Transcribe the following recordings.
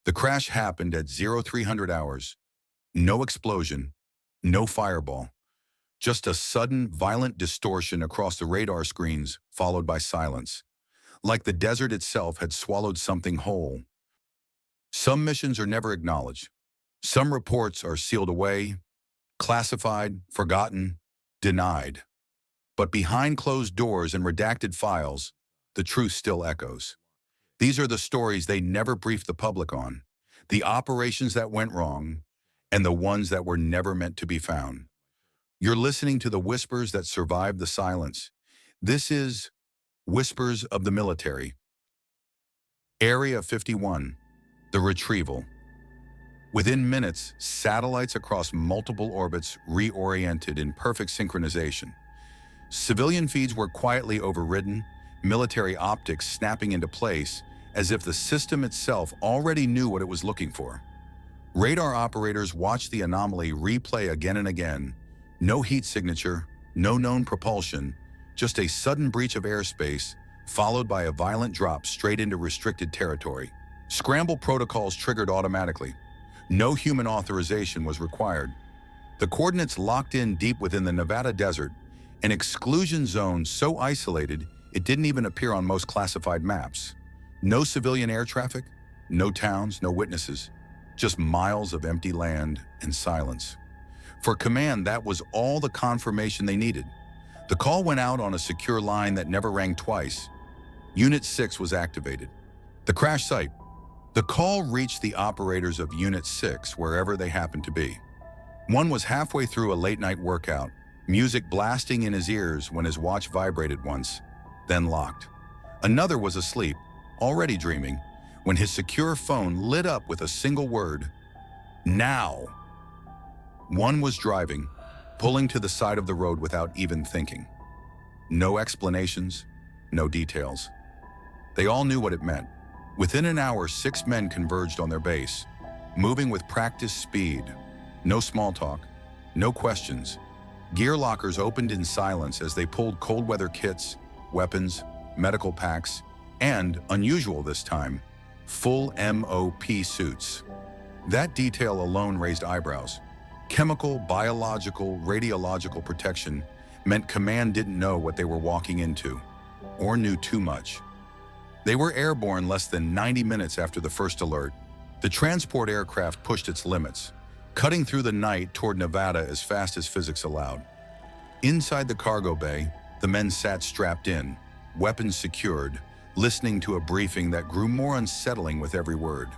The crash happened at 0300 hours. No explosion, no fireball, just a sudden, violent distortion across the radar screens, followed by silence, like the desert itself had swallowed something whole. Some missions are never acknowledged. Some reports are sealed away, classified, forgotten, denied. But behind closed doors and redacted files, the truth still echoes. These are the stories they never briefed the public on, the operations that went wrong, and the ones that were never meant to be found. You're listening to the whispers that survived the silence. This is Whispers of the Military. Area 51, the retrieval. Within minutes, satellites across multiple orbits reoriented in perfect synchronization. Civilian feeds were quietly overridden, military optics snapping into place as if the system itself already knew what it was looking for. Radar operators watched the anomaly replay again and again. No heat signature, no known propulsion, just a sudden breach of airspace, followed by a violent drop straight into restricted territory. Scramble protocols triggered automatically. No human authorization was required. The coordinates locked in deep within the Nevada desert, an exclusion zone so isolated it didn't even appear on most classified maps. No civilian air traffic, no towns, no witnesses, just miles of empty land and silence. For command, that was all the confirmation they needed. The call went out on a secure line that never rang twice. Unit 6 was activated. The crash site. The call reached the operators of Unit 6 wherever they happened to be. One was halfway through a late-night workout, music blasting in his ears when his watch vibrated once, then locked. Another was asleep, already dreaming, when his secure phone lit up with a single word: now. One was driving, pulling to the side of the road without even thinking. No explanations, no details. They all knew what it meant. Within an hour, 6 men converged on their base, moving with practiced speed. No small talk, no questions. Gear lockers opened in silence as they pulled cold weather kits, weapons, medical packs, and, unusual this time, full MOP suits. That detail alone raised eyebrows. Chemical, biological, radiological protection meant command didn't know what they were walking into, or knew too much. They were airborne less than 90 minutes after the first alert. The transport aircraft pushed its limits, cutting through the night toward Nevada as fast as physics allowed. Inside the cargo bay, the men sat strapped in, weapons secured, listening to a briefing that grew more unsettling with every word.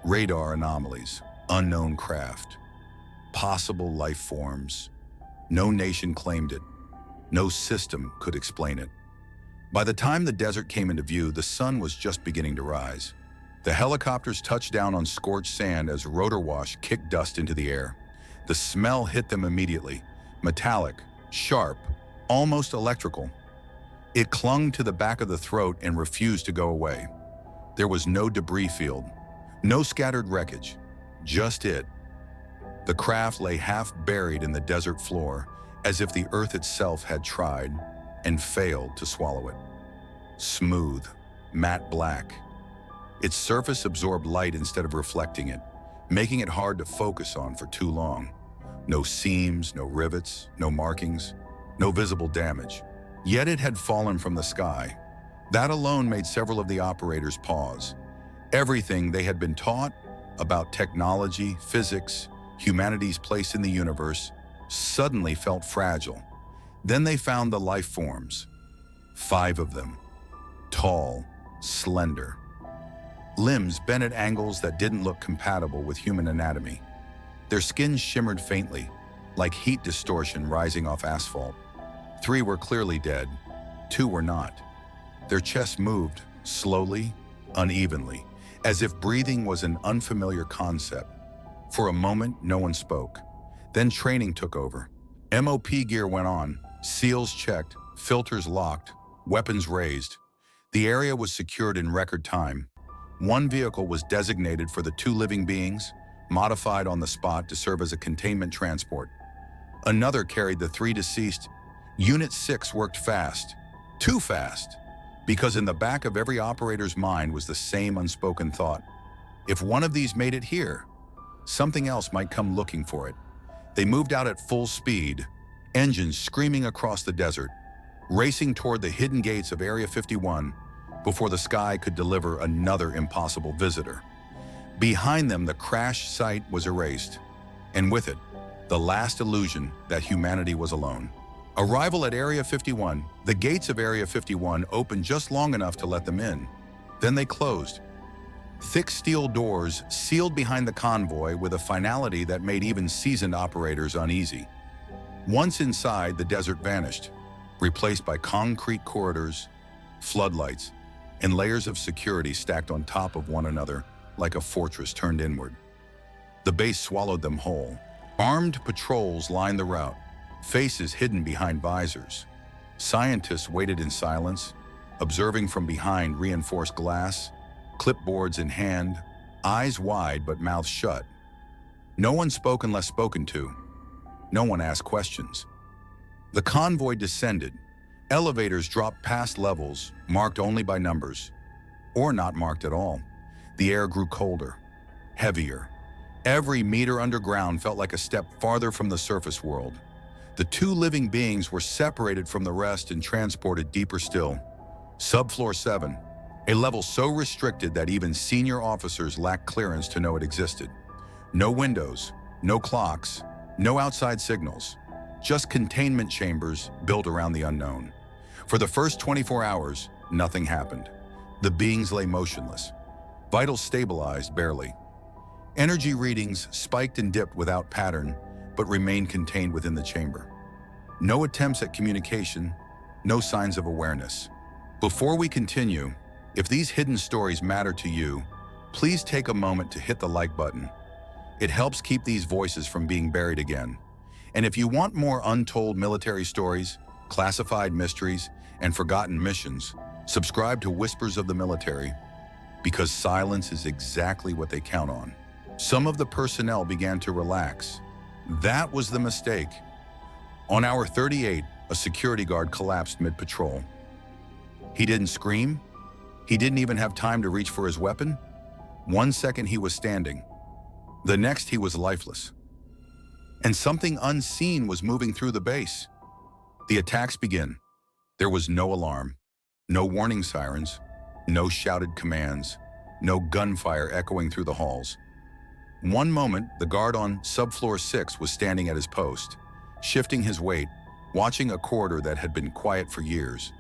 Radar anomalies, unknown craft, possible life forms. No nation claimed it. No system could explain it. By the time the desert came into view, the sun was just beginning to rise. The helicopters touched down on scorched sand as rotor wash kicked dust into the air. The smell hit them immediately, metallic, sharp, almost electrical. It clung to the back of the throat and refused to go away. There was no debris field, no scattered wreckage, just it. The craft lay half buried in the desert floor, as if the earth itself had tried and failed to swallow it. Smooth, matte black. Its surface absorbed light instead of reflecting it, making it hard to focus on for too long. No seams, no rivets, no markings, no visible damage. Yet it had fallen from the sky. That alone made several of the operators pause. Everything they had been taught about technology, physics, humanity's place in the universe suddenly felt fragile. Then they found the life forms. 5 of them. Tall, slender. Limbs bent at angles that didn't look compatible with human anatomy. Their skin shimmered faintly, like heat distortion rising off asphalt. 3 were clearly dead. 2 were not. Their chests moved, slowly, unevenly, as if breathing was an unfamiliar concept. For a moment, no one spoke. Then training took over. MOP gear went on, seals checked, filters locked, weapons raised. The area was secured in record time. 1 vehicle was designated for the 2 living beings, modified on the spot to serve as a containment transport. Another carried the 3 deceased. Unit 6 worked fast, too fast, because in the back of every operator's mind was the same unspoken thought. If one of these made it here, something else might come looking for it. They moved out at full speed, engines screaming across the desert, racing toward the hidden gates of Area 51 before the sky could deliver another impossible visitor. Behind them, the crash site was erased, and with it, the last illusion that humanity was alone. Arrival at Area 51. The gates of Area 51 opened just long enough to let them in. Then they closed. Thick steel doors sealed behind the convoy with a finality that made even seasoned operators uneasy. Once inside, the desert vanished, replaced by concrete corridors, floodlights, and layers of security stacked on top of one another like a fortress turned inward. The base swallowed them whole. Armed patrols lined the route, faces hidden behind visors. Scientists waited in silence, observing from behind reinforced glass, clipboards in hand, eyes wide but mouths shut. No one spoke unless spoken to. No one asked questions. The convoy descended. Elevators dropped past levels, marked only by numbers, or not marked at all. The air grew colder, heavier. Every meter underground felt like a step farther from the surface world. The two living beings were separated from the rest and transported deeper still. Subfloor 7, a level so restricted that even senior officers lacked clearance to know it existed. No windows, no clocks, no outside signals, just containment chambers built around the unknown. For the first 24 hours, nothing happened. The beings lay motionless. Vitals stabilized barely. Energy readings spiked and dipped without pattern, but remained contained within the chamber. No attempts at communication, no signs of awareness. Before we continue, if these hidden stories matter to you, please take a moment to hit the like button. It helps keep these voices from being buried again. And if you want more untold military stories, classified mysteries, and forgotten missions, subscribe to Whispers of the Military, because silence is exactly what they count on. Some of the personnel began to relax. That was the mistake. On hour 38, a security guard collapsed mid-patrol. He didn't scream. He didn't even have time to reach for his weapon. 1 second he was standing. The next he was lifeless. And something unseen was moving through the base. The attacks begin. There was no alarm, no warning sirens, no shouted commands, no gunfire echoing through the halls. One moment, the guard on subfloor 6 was standing at his post, shifting his weight, watching a corridor that had been quiet for years.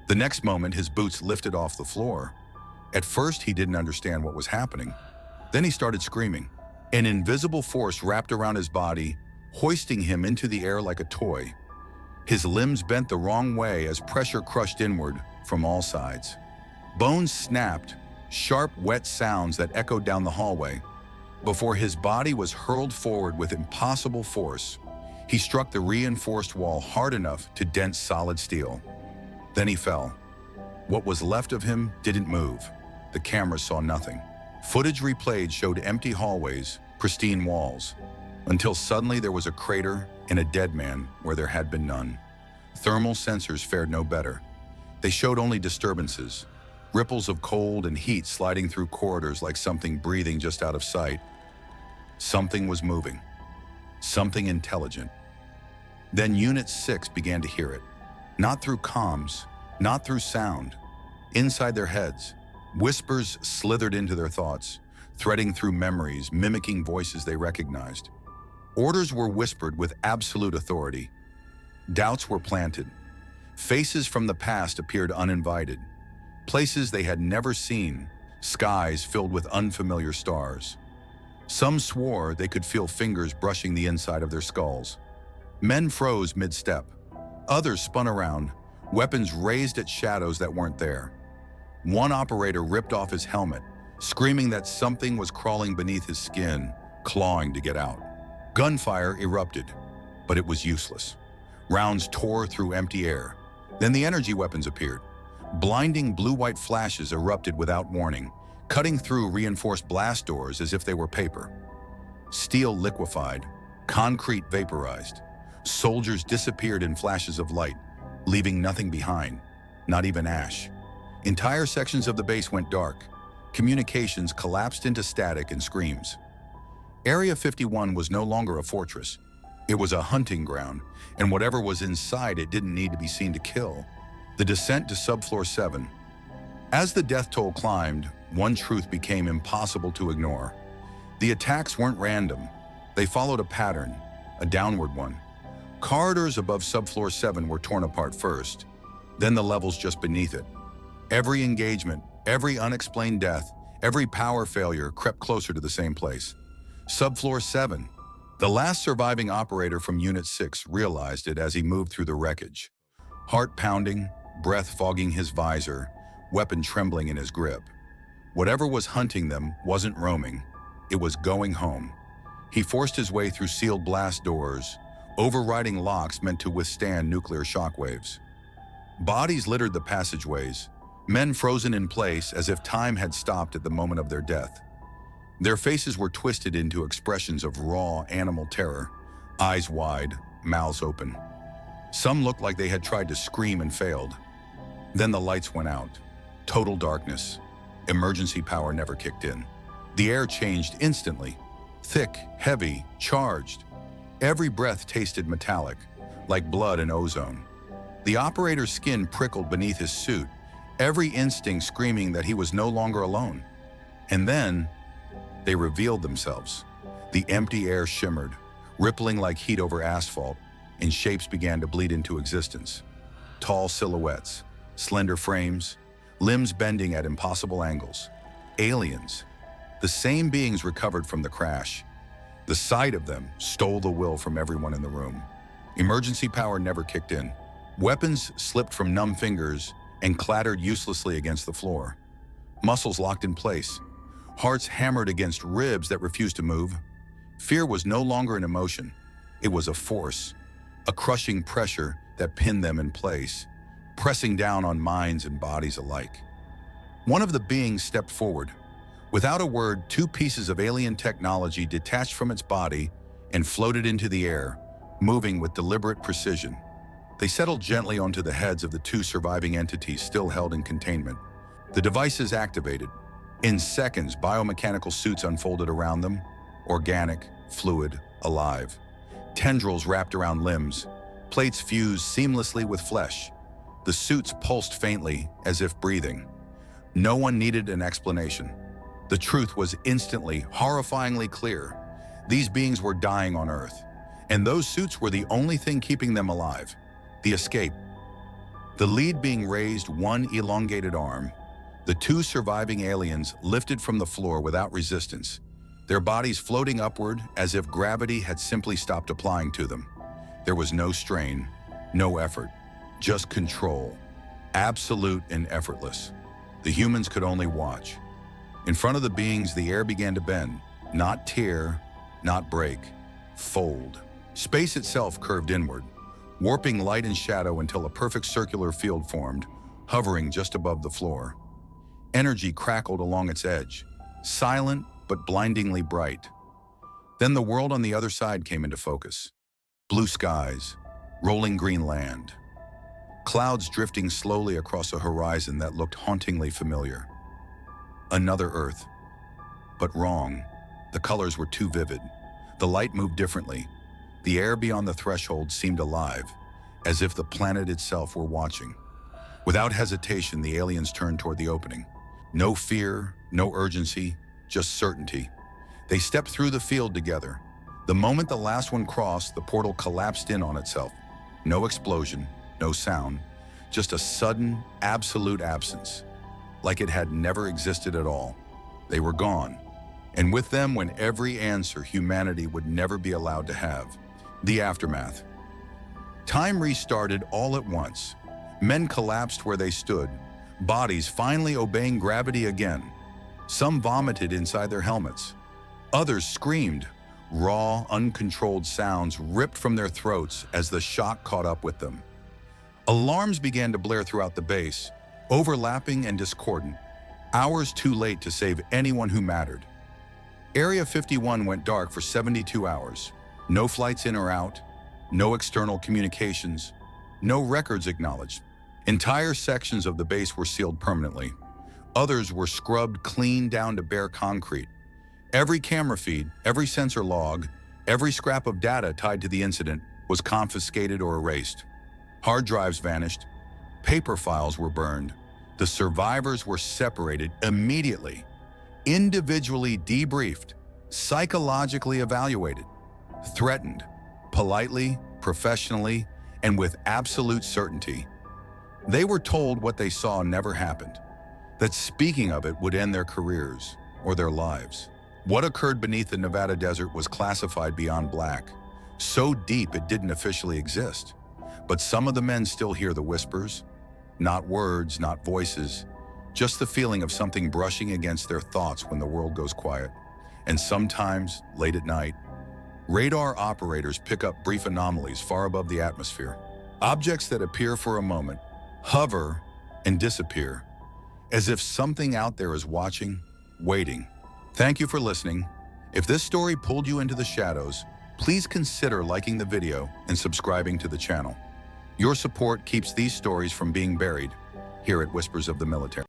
The next moment, his boots lifted off the floor. At first, he didn't understand what was happening. Then he started screaming. An invisible force wrapped around his body, hoisting him into the air like a toy. His limbs bent the wrong way as pressure crushed inward from all sides. Bones snapped, sharp, wet sounds that echoed down the hallway. Before his body was hurled forward with impossible force, he struck the reinforced wall hard enough to dent solid steel. Then he fell. What was left of him didn't move. The cameras saw nothing. Footage replayed showed empty hallways, pristine walls, until suddenly there was a crater and a dead man where there had been none. Thermal sensors fared no better. They showed only disturbances, ripples of cold and heat sliding through corridors like something breathing just out of sight. Something was moving. Something intelligent. Then Unit 6 began to hear it. Not through comms, not through sound. Inside their heads, whispers slithered into their thoughts, threading through memories, mimicking voices they recognized. Orders were whispered with absolute authority. Doubts were planted. Faces from the past appeared uninvited. Places they had never seen, skies filled with unfamiliar stars. Some swore they could feel fingers brushing the inside of their skulls. Men froze mid-step. Others spun around, weapons raised at shadows that weren't there. One operator ripped off his helmet, screaming that something was crawling beneath his skin, clawing to get out. Gunfire erupted, but it was useless. Rounds tore through empty air. Then the energy weapons appeared. Blinding blue-white flashes erupted without warning, cutting through reinforced blast doors as if they were paper. Steel liquefied, concrete vaporized. Soldiers disappeared in flashes of light, leaving nothing behind, not even ash. Entire sections of the base went dark. Communications collapsed into static and screams. Area 51 was no longer a fortress. It was a hunting ground, and whatever was inside it didn't need to be seen to kill. The descent to subfloor 7. As the death toll climbed, one truth became impossible to ignore. The attacks weren't random. They followed a pattern, a downward one. Corridors above subfloor 7 were torn apart first, then the levels just beneath it. Every engagement, every unexplained death, every power failure crept closer to the same place. Subfloor 7. The last surviving operator from Unit 6 realized it as he moved through the wreckage. Heart pounding, breath fogging his visor, weapon trembling in his grip. Whatever was hunting them wasn't roaming. It was going home. He forced his way through sealed blast doors, overriding locks meant to withstand nuclear shockwaves. Bodies littered the passageways, men frozen in place as if time had stopped at the moment of their death. Their faces were twisted into expressions of raw animal terror, eyes wide, mouths open. Some looked like they had tried to scream and failed. Then the lights went out. Total darkness. Emergency power never kicked in. The air changed instantly. Thick, heavy, charged. Every breath tasted metallic, like blood and ozone. The operator's skin prickled beneath his suit, every instinct screaming that he was no longer alone. And then, they revealed themselves. The empty air shimmered, rippling like heat over asphalt, and shapes began to bleed into existence. Tall silhouettes, slender frames, limbs bending at impossible angles. Aliens. The same beings recovered from the crash. The sight of them stole the will from everyone in the room. Emergency power never kicked in. Weapons slipped from numb fingers and clattered uselessly against the floor. Muscles locked in place. Hearts hammered against ribs that refused to move. Fear was no longer an emotion. It was a force, a crushing pressure that pinned them in place, pressing down on minds and bodies alike. One of the beings stepped forward. Without a word, 2 pieces of alien technology detached from its body and floated into the air, moving with deliberate precision. They settled gently onto the heads of the 2 surviving entities still held in containment. The devices activated. In seconds, biomechanical suits unfolded around them, organic, fluid, alive. Tendrils wrapped around limbs, plates fused seamlessly with flesh. The suits pulsed faintly, as if breathing. No one needed an explanation. The truth was instantly, horrifyingly clear. These beings were dying on Earth, and those suits were the only thing keeping them alive. The escape. The lead being raised one elongated arm. The 2 surviving aliens lifted from the floor without resistance, their bodies floating upward as if gravity had simply stopped applying to them. There was no strain, no effort, just control, absolute and effortless. The humans could only watch. In front of the beings, the air began to bend, not tear, not break, fold. Space itself curved inward, warping light and shadow until a perfect circular field formed, hovering just above the floor. Energy crackled along its edge, silent but blindingly bright. Then the world on the other side came into focus. Blue skies, rolling green land. Clouds drifting slowly across a horizon that looked hauntingly familiar. Another Earth. But wrong. The colors were too vivid. The light moved differently. The air beyond the threshold seemed alive, as if the planet itself were watching. Without hesitation, the aliens turned toward the opening. No fear, no urgency, just certainty. They stepped through the field together. The moment the last one crossed, the portal collapsed in on itself. No explosion, no sound, just a sudden, absolute absence. Like it had never existed at all. They were gone. And with them went every answer humanity would never be allowed to have. The aftermath. Time restarted all at once. Men collapsed where they stood, bodies finally obeying gravity again. Some vomited inside their helmets. Others screamed. Raw, uncontrolled sounds ripped from their throats as the shock caught up with them. Alarms began to blare throughout the base, overlapping and discordant, hours too late to save anyone who mattered. Area 51 went dark for 72 hours. No flights in or out, no external communications, no records acknowledged. Entire sections of the base were sealed permanently. Others were scrubbed clean down to bare concrete. Every camera feed, every sensor log, every scrap of data tied to the incident was confiscated or erased. Hard drives vanished. Paper files were burned. The survivors were separated immediately, individually debriefed, psychologically evaluated, threatened, politely, professionally, and with absolute certainty. They were told what they saw never happened, that speaking of it would end their careers or their lives. What occurred beneath the Nevada desert was classified beyond black, so deep it didn't officially exist. But some of the men still hear the whispers, not words, not voices, just the feeling of something brushing against their thoughts when the world goes quiet. And sometimes, late at night, radar operators pick up brief anomalies far above the atmosphere. Objects that appear for a moment, hover, and disappear, as if something out there is watching, waiting. Thank you for listening. If this story pulled you into the shadows, please consider liking the video and subscribing to the channel. Your support keeps these stories from being buried here at Whispers of the Military.